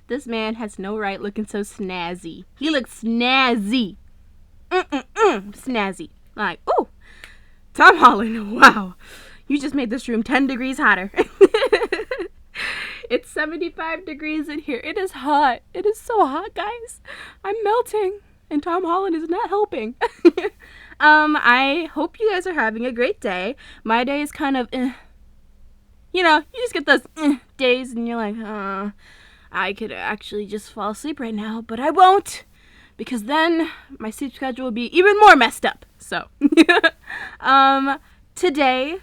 This man has no right looking so snazzy. He looks snazzy. Snazzy. Like, ooh, Tom Holland, wow. You just made this room 10 degrees hotter. It's 75 degrees in here. It is hot. It is so hot, guys. I'm melting. And Tom Holland is not helping. I hope you guys are having a great day. My day is kind of, you know, you just get those days and you're like, I could actually just fall asleep right now, but I won't, because then my sleep schedule will be even more messed up. So, today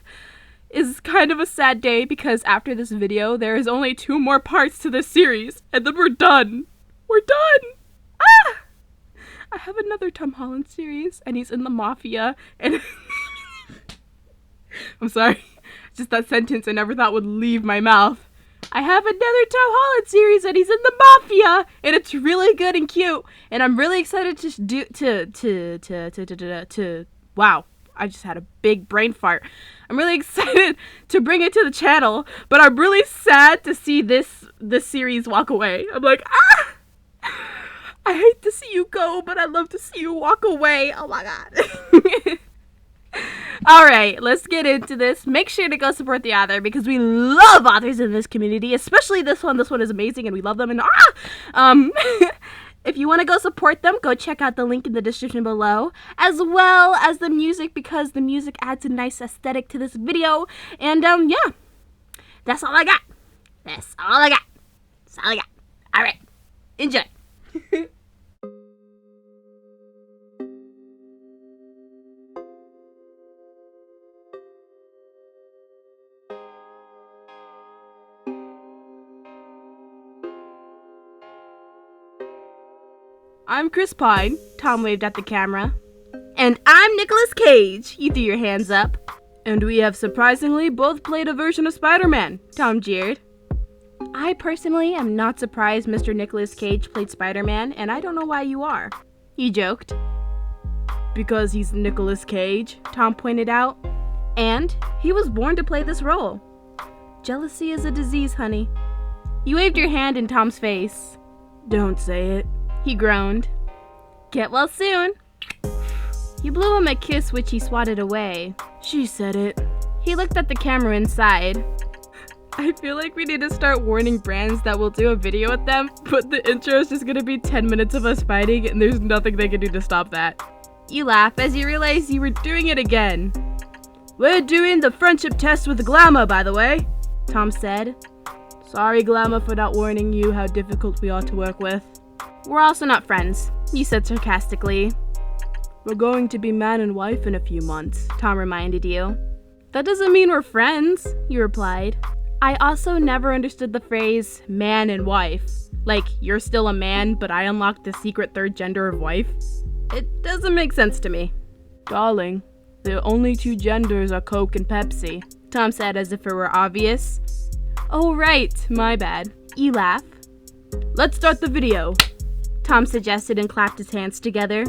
is kind of a sad day because after this video, there is only 2 more parts to this series, and then we're done. We're done! Ah! I have another Tom Holland series, and he's in the Mafia, and I'm sorry, just that sentence I never thought would leave my mouth. I have another Tom Holland series, and he's in the Mafia, and it's really good and cute, and I'm really excited to wow, I just had a big brain fart. I'm really excited to bring it to the channel, but I'm really sad to see this series walk away. I'm like, I hate to see you go, but I love to see you walk away. Oh my god. Alright, let's get into this. Make sure to go support the author because we love authors in this community, especially this one. This one is amazing and we love them. And if you want to go support them, go check out the link in the description below, as well as the music, because the music adds a nice aesthetic to this video. And yeah, that's all I got. That's all I got. That's all I got. Alright, enjoy. I'm Chris Pine, Tom waved at the camera. And I'm Nicolas Cage, you threw your hands up. And we have surprisingly both played a version of Spider-Man, Tom jeered. I personally am not surprised Mr. Nicolas Cage played Spider-Man, and I don't know why you are, he joked. Because he's Nicolas Cage, Tom pointed out. And he was born to play this role. Jealousy is a disease, honey. You waved your hand in Tom's face. Don't say it. He groaned. Get well soon. You blew him a kiss which he swatted away. She said it. He looked at the camera inside. I feel like we need to start warning brands that we'll do a video with them, but the intro is just gonna be 10 minutes of us fighting and there's nothing they can do to stop that. You laugh as you realize you were doing it again. We're doing the friendship test with Glamour, by the way, Tom said. Sorry, Glamour, for not warning you how difficult we are to work with. We're also not friends, you said sarcastically. We're going to be man and wife in a few months, Tom reminded you. That doesn't mean we're friends, you replied. I also never understood the phrase man and wife. Like, you're still a man, but I unlocked the secret third gender of wife. It doesn't make sense to me. Darling, the only 2 genders are Coke and Pepsi, Tom said as if it were obvious. Oh right, my bad. You laugh. Let's start the video, Tom suggested and clapped his hands together.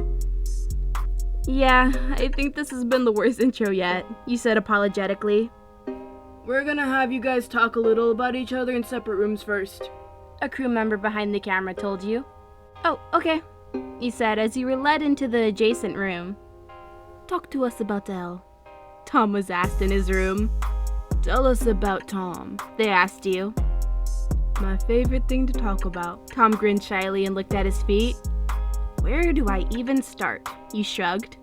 Yeah, I think this has been the worst intro yet, you said apologetically. We're gonna have you guys talk a little about each other in separate rooms first, a crew member behind the camera told you. Oh, okay, you said as you were led into the adjacent room. Talk to us about Elle, Tom was asked in his room. Tell us about Tom, they asked you. My favorite thing to talk about. Tom grinned shyly and looked at his feet. Where do I even start? You shrugged.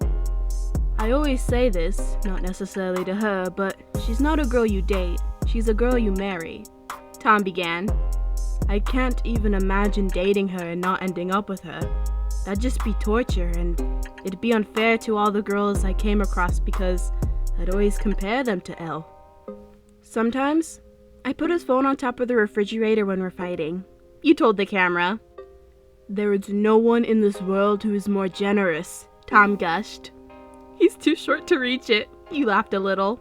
I always say this, not necessarily to her, but she's not a girl you date. She's a girl you marry. Tom began. I can't even imagine dating her and not ending up with her. That'd just be torture, and it'd be unfair to all the girls I came across because I'd always compare them to Elle. Sometimes I put his phone on top of the refrigerator when we're fighting. You told the camera. There is no one in this world who is more generous, Tom gushed. He's too short to reach it. You laughed a little.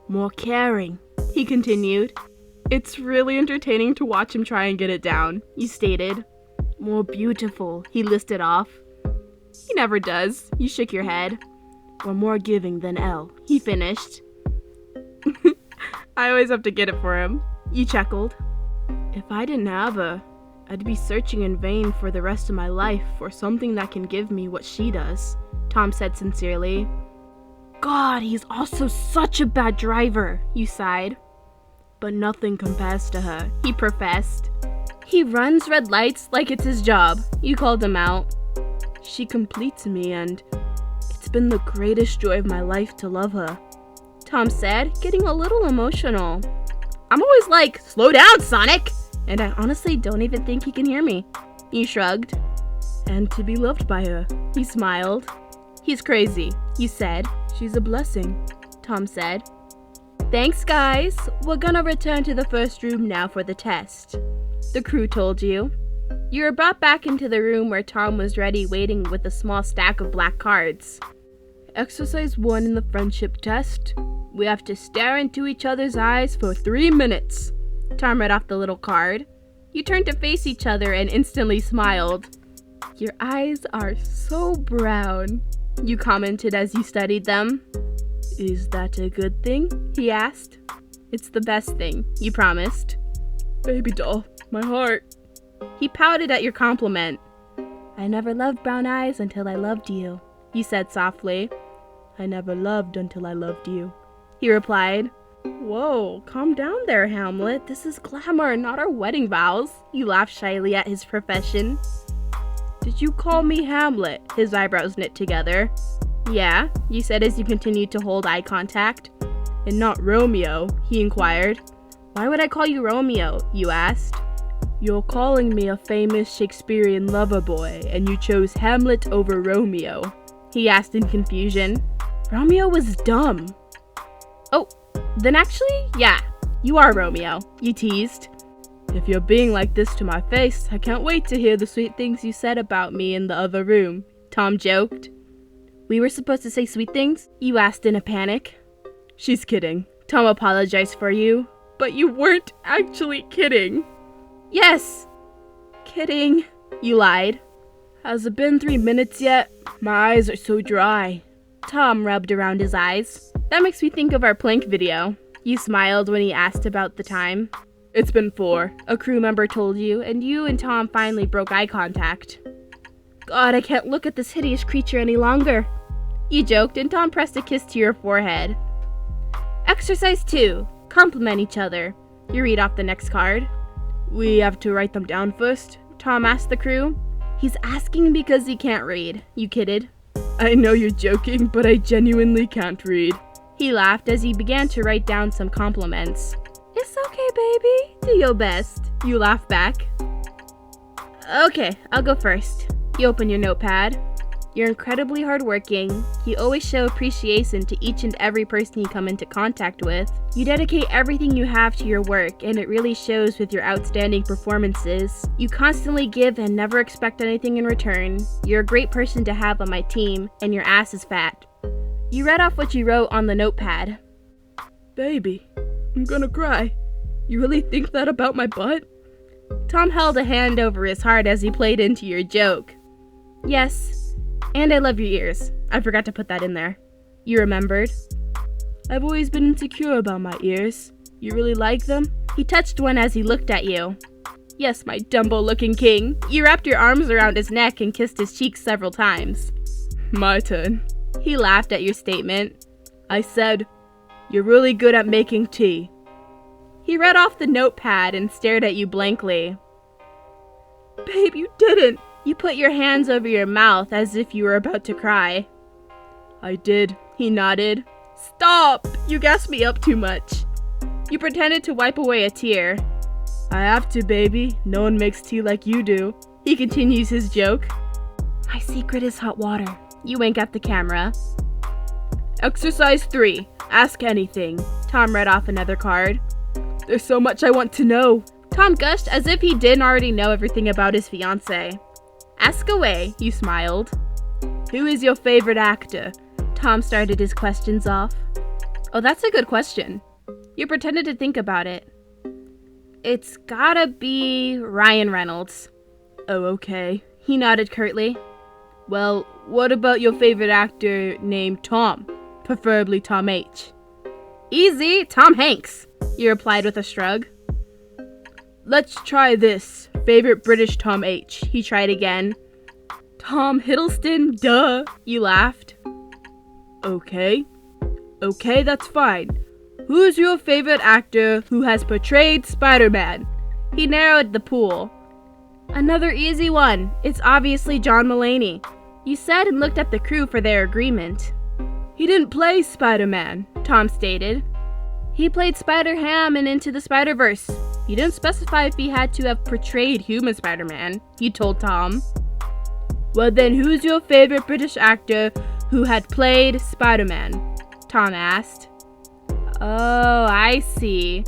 More caring, he continued. It's really entertaining to watch him try and get it down, you stated. More beautiful, he listed off. He never does, you shook your head. Or more giving than Elle, he finished. I always have to get it for him. You chuckled. If I didn't have her, I'd be searching in vain for the rest of my life for something that can give me what she does, Tom said sincerely. God, he's also such a bad driver, you sighed. But nothing compares to her, he professed. He runs red lights like it's his job, you called him out. She completes me and it's been the greatest joy of my life to love her, Tom said, getting a little emotional. I'm always like, slow down, Sonic! And I honestly don't even think he can hear me. He shrugged. And to be loved by her, he smiled. He's crazy, you said. She's a blessing, Tom said. Thanks, guys. We're gonna return to the first room now for the test, the crew told you. You were brought back into the room where Tom was ready, waiting with a small stack of black cards. Exercise 1 in the friendship test. We have to stare into each other's eyes for 3 minutes. Tom read off the little card. You turned to face each other and instantly smiled. Your eyes are so brown, you commented as you studied them. Is that a good thing? He asked. It's the best thing, you promised. Baby doll, my heart. He pouted at your compliment. I never loved brown eyes until I loved you, you said softly. I never loved until I loved you, he replied. Whoa, calm down there, Hamlet. This is glamour, not our wedding vows. You laughed shyly at his profession. Did you call me Hamlet? His eyebrows knit together. Yeah, you said as you continued to hold eye contact. And not Romeo, he inquired. Why would I call you Romeo? You asked. You're calling me a famous Shakespearean lover boy, and you chose Hamlet over Romeo, he asked in confusion. Romeo was dumb. Oh, then actually, yeah, you are Romeo, you teased. If you're being like this to my face, I can't wait to hear the sweet things you said about me in the other room, Tom joked. We were supposed to say sweet things? You asked in a panic. She's kidding. Tom apologized for you, but you weren't actually kidding. Yes, kidding, you lied. Has it been 3 minutes yet? My eyes are so dry. Tom rubbed around his eyes. That makes me think of our plank video. You smiled when he asked about the time. It's been 4, a crew member told you, and you and Tom finally broke eye contact. God, I can't look at this hideous creature any longer. You joked, and Tom pressed a kiss to your forehead. Exercise 2. Compliment each other. You read off the next card. We have to write them down first, Tom asked the crew. He's asking because he can't read, you kidded. I know you're joking, but I genuinely can't read. He laughed as he began to write down some compliments. It's okay, baby. Do your best. You laughed back. Okay, I'll go first. You open your notepad. You're incredibly hardworking. You always show appreciation to each and every person you come into contact with. You dedicate everything you have to your work, and it really shows with your outstanding performances. You constantly give and never expect anything in return. You're a great person to have on my team, and your ass is fat. You read off what you wrote on the notepad. Baby, I'm gonna cry. You really think that about my butt? Tom held a hand over his heart as he played into your joke. Yes. And I love your ears. I forgot to put that in there. You remembered? I've always been insecure about my ears. You really like them? He touched one as he looked at you. Yes, my Dumbo-looking king. You wrapped your arms around his neck and kissed his cheeks several times. My turn. He laughed at your statement. I said, you're really good at making tea. He read off the notepad and stared at you blankly. Babe, you didn't. You put your hands over your mouth as if you were about to cry. I did, he nodded. Stop! You gassed me up too much. You pretended to wipe away a tear. I have to, baby. No one makes tea like you do. He continues his joke. My secret is hot water. You wink at the camera. Exercise 3. Ask anything. Tom read off another card. There's so much I want to know. Tom gushed as if he didn't already know everything about his fiancée. Ask away, you smiled. Who is your favorite actor? Tom started his questions off. Oh, that's a good question. You pretended to think about it. It's gotta be Ryan Reynolds. Oh, okay. He nodded curtly. Well, what about your favorite actor named Tom? Preferably Tom H. Easy, Tom Hanks, you replied with a shrug. Let's try this. favorite British Tom H?" He tried again. "Tom Hiddleston, duh," you laughed. Okay, that's fine. Who's your favorite actor who has portrayed Spider-Man?" He narrowed the pool. "Another easy one. It's obviously John Mulaney," you said and looked at the crew for their agreement. "He didn't play Spider-Man," Tom stated. "He played Spider-Ham in Into the Spider-Verse. You didn't specify if he had to have portrayed human Spider-Man," you told Tom. "Well then, who's your favorite British actor who had played Spider-Man?" Tom asked. Oh, I see.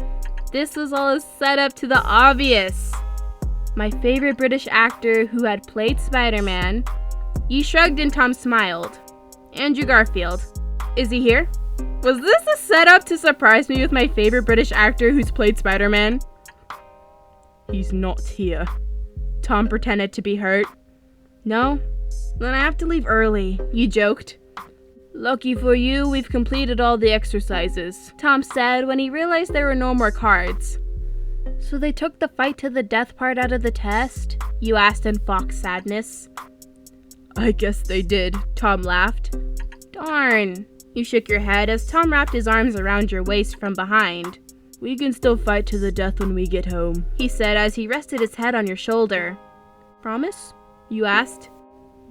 This was all a setup to the obvious. "My favorite British actor who had played Spider-Man." You shrugged and Tom smiled. "Andrew Garfield. Is he here?" Was this a setup to surprise me with my favorite British actor who's played Spider-Man? "He's not here." Tom pretended to be hurt. "No? Then I have to leave early," you joked. "Lucky for you, we've completed all the exercises," Tom said when he realized there were no more cards. "So they took the fight to the death part out of the test?" you asked in Fox sadness. "I guess they did," Tom laughed. "Darn." You shook your head as Tom wrapped his arms around your waist from behind. "We can still fight to the death when we get home," he said as he rested his head on your shoulder. "Promise?" you asked.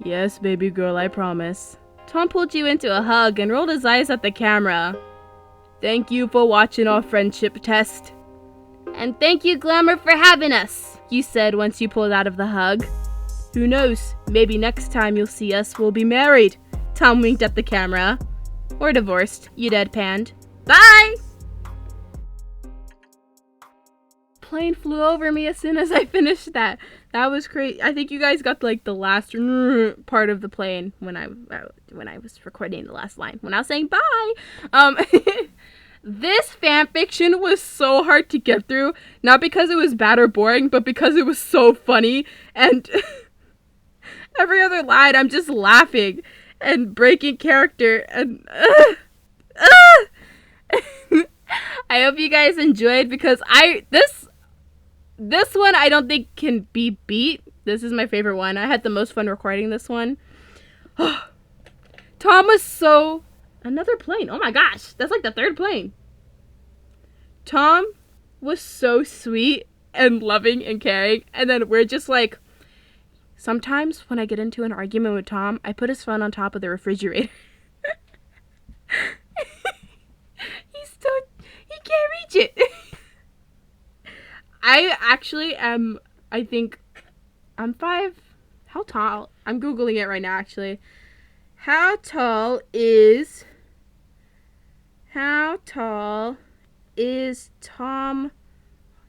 "Yes, baby girl, I promise." Tom pulled you into a hug and rolled his eyes at the camera. "Thank you for watching our friendship test." "And thank you, Glamour, for having us," you said once you pulled out of the hug. "Who knows, maybe next time you'll see us, we'll be married." Tom winked at the camera. "Or divorced," you deadpanned. "Bye!" Plane flew over me as soon as I finished that. That was crazy. I think you guys got like the last part of the plane when I was recording the last line. When I was saying bye. This fanfiction was so hard to get through, not because it was bad or boring, but because it was so funny, and every other line I'm just laughing and breaking character, and I hope you guys enjoyed, because this one I don't think can be beat. This is my favorite one. I had the most fun recording this one. Tom was so... Another plane. Oh my gosh. That's like the third plane. Tom was so sweet and loving and caring. And then we're just like... Sometimes when I get into an argument with Tom, I put his phone on top of the refrigerator. He can't reach it. I actually am, I think, I'm 5. How tall? I'm Googling it right now, actually. How tall is Tom?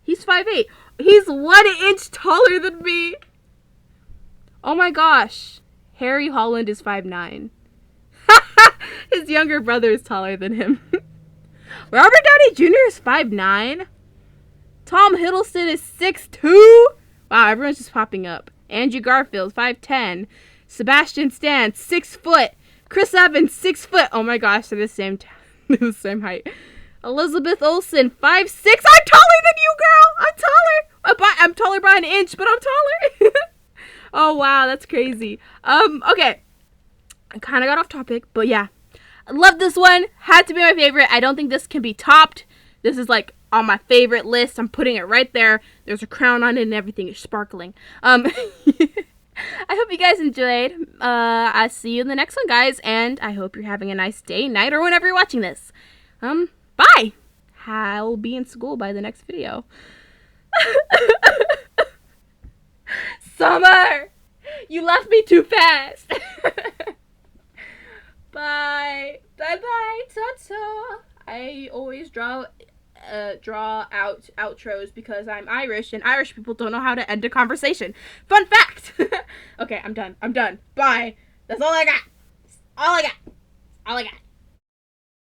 He's 5'8". He's 1 inch taller than me. Oh my gosh. Harry Holland is 5'9". His younger brother is taller than him. Robert Downey Jr. is 5'9". Tom Hiddleston is 6'2". Wow, everyone's just popping up. Andrew Garfield, 5'10". Sebastian Stan, 6 foot. Chris Evans, 6 foot. Oh my gosh, they're the same height. Elizabeth Olsen, 5'6". I'm taller than you, girl. I'm taller. I'm taller by an inch, but I'm taller. Oh wow, that's crazy. Okay. I kind of got off topic, but yeah. I love this one. Had to be my favorite. I don't think this can be topped. This is like on my favorite list. I'm putting it right there. There's a crown on it and everything is sparkling. I hope you guys enjoyed. I'll see you in the next one, guys. And I hope you're having a nice day, night, or whenever you're watching this. Bye. I'll be in school by the next video. Summer, you left me too fast. Bye. Bye-bye. Ta-ta. I always draw out outros because I'm Irish, and Irish people don't know how to end a conversation. Fun fact. Okay, I'm done. Bye. That's all I got. All I got.